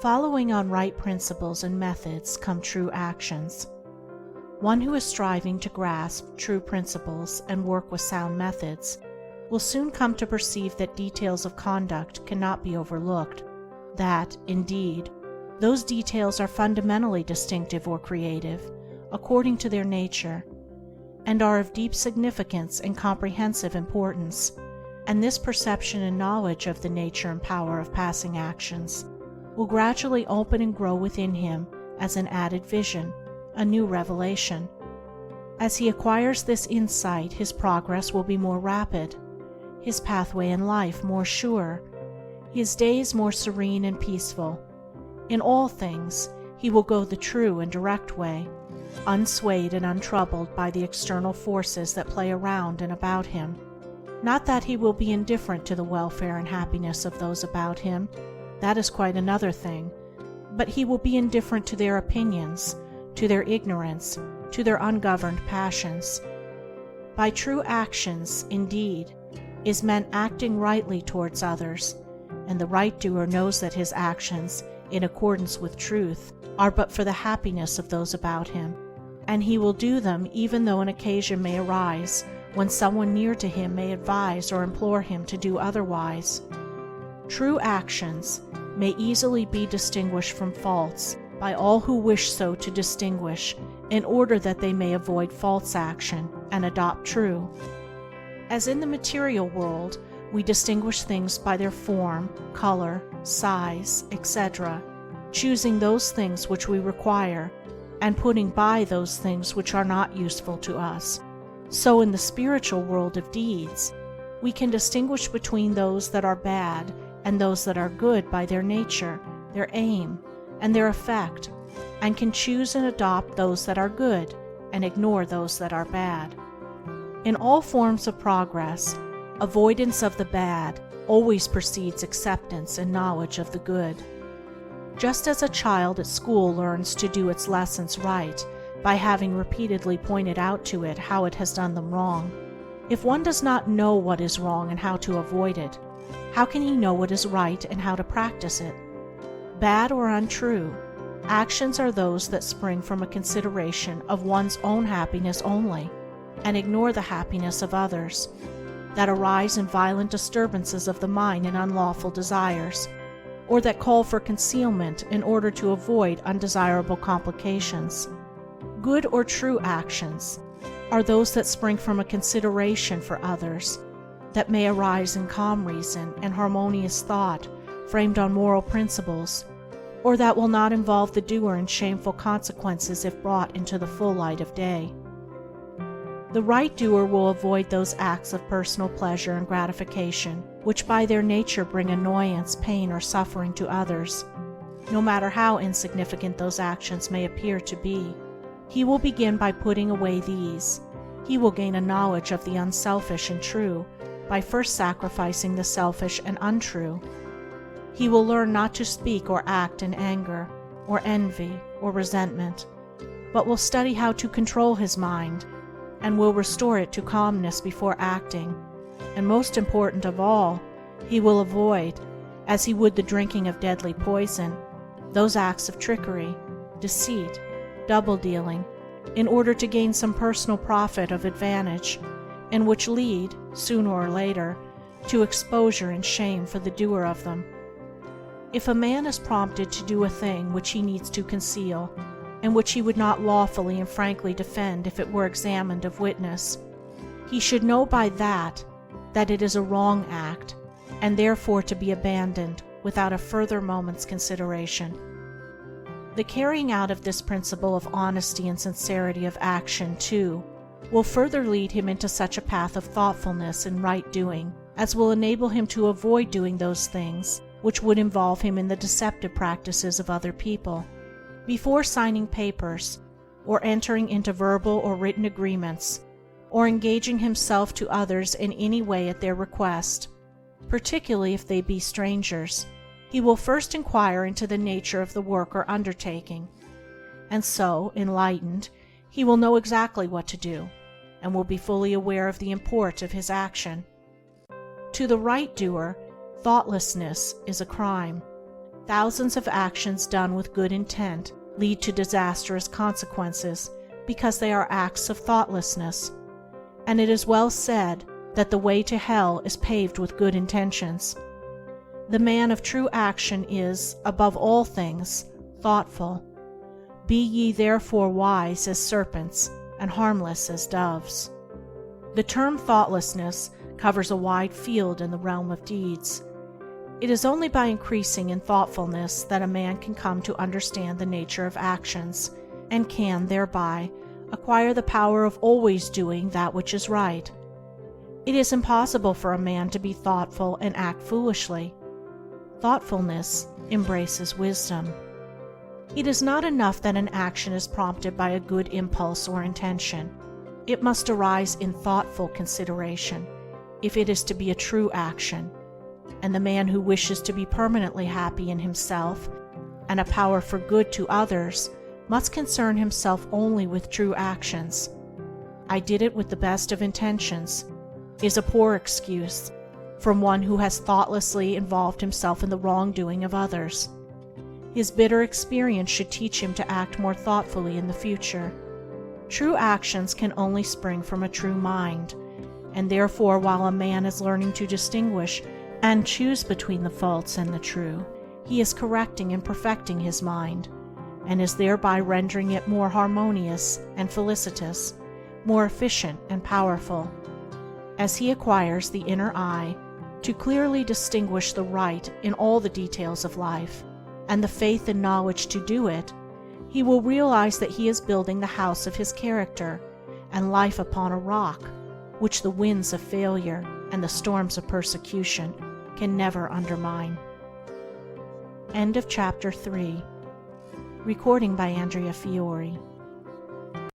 Following on right principles and methods come true actions. One who is striving to grasp true principles and work with sound methods will soon come to perceive that details of conduct cannot be overlooked, that, indeed, those details are fundamentally distinctive or creative, according to their nature, and are of deep significance and comprehensive importance, and this perception and knowledge of the nature and power of passing actions will gradually open and grow within him as an added vision, a new revelation. As he acquires this insight, his progress will be more rapid, his pathway in life more sure, his days more serene and peaceful. In all things, he will go the true and direct way, unswayed and untroubled by the external forces that play around and about him. Not that he will be indifferent to the welfare and happiness of those about him, that is quite another thing, but he will be indifferent to their opinions, to their ignorance, to their ungoverned passions. By true actions, indeed, is meant acting rightly towards others, and the right doer knows that his actions, in accordance with truth, are but for the happiness of those about him, and he will do them even though an occasion may arise when someone near to him may advise or implore him to do otherwise. True actions may easily be distinguished from false by all who wish so to distinguish, in order that they may avoid false action and adopt true. As in the material world, we distinguish things by their form, color, size, etc., choosing those things which we require, and putting by those things which are not useful to us. So in the spiritual world of deeds, we can distinguish between those that are bad and those that are good by their nature, their aim, and their effect, and can choose and adopt those that are good and ignore those that are bad. In all forms of progress, avoidance of the bad always precedes acceptance and knowledge of the good. Just as a child at school learns to do its lessons right by having repeatedly pointed out to it how it has done them wrong, if one does not know what is wrong and how to avoid it, how can he know what is right and how to practice it? Bad or untrue, actions are those that spring from a consideration of one's own happiness only, and ignore the happiness of others, that arise in violent disturbances of the mind and unlawful desires, or that call for concealment in order to avoid undesirable complications. Good or true actions are those that spring from a consideration for others, that may arise in calm reason and harmonious thought framed on moral principles, or that will not involve the doer in shameful consequences if brought into the full light of day. The right doer will avoid those acts of personal pleasure and gratification which by their nature bring annoyance, pain, or suffering to others, no matter how insignificant those actions may appear to be. He will begin by putting away these. He will gain a knowledge of the unselfish and true by first sacrificing the selfish and untrue. He will learn not to speak or act in anger, or envy, or resentment, but will study how to control his mind, and will restore it to calmness before acting, and most important of all, he will avoid, as he would the drinking of deadly poison, those acts of trickery, deceit, double-dealing, in order to gain some personal profit of advantage, and which lead, sooner or later, to exposure and shame for the doer of them. If a man is prompted to do a thing which he needs to conceal, and which he would not lawfully and frankly defend if it were examined of witness, he should know by that it is a wrong act, and therefore to be abandoned without a further moment's consideration. The carrying out of this principle of honesty and sincerity of action, too, will further lead him into such a path of thoughtfulness and right doing as will enable him to avoid doing those things which would involve him in the deceptive practices of other people. Before signing papers, or entering into verbal or written agreements, or engaging himself to others in any way at their request, particularly if they be strangers, he will first inquire into the nature of the work or undertaking, and so, enlightened, he will know exactly what to do, and will be fully aware of the import of his action. To the right doer, thoughtlessness is a crime. Thousands of actions done with good intent lead to disastrous consequences because they are acts of thoughtlessness. And it is well said that the way to hell is paved with good intentions. The man of true action is, above all things, thoughtful. Be ye therefore wise as serpents and harmless as doves. The term thoughtlessness covers a wide field in the realm of deeds. It is only by increasing in thoughtfulness that a man can come to understand the nature of actions, and can, thereby, acquire the power of always doing that which is right. It is impossible for a man to be thoughtful and act foolishly. Thoughtfulness embraces wisdom. It is not enough that an action is prompted by a good impulse or intention. It must arise in thoughtful consideration, if it is to be a true action, and the man who wishes to be permanently happy in himself and a power for good to others must concern himself only with true actions. "I did it with the best of intentions" is a poor excuse from one who has thoughtlessly involved himself in the wrongdoing of others. His bitter experience should teach him to act more thoughtfully in the future. True actions can only spring from a true mind, and therefore while a man is learning to distinguish and choose between the false and the true, he is correcting and perfecting his mind, and is thereby rendering it more harmonious and felicitous, more efficient and powerful. As he acquires the inner eye to clearly distinguish the right in all the details of life, and the faith and knowledge to do it, he will realize that he is building the house of his character and life upon a rock, which the winds of failure and the storms of persecution can never undermine. End of Chapter 3. Recording by Andrea Fiore.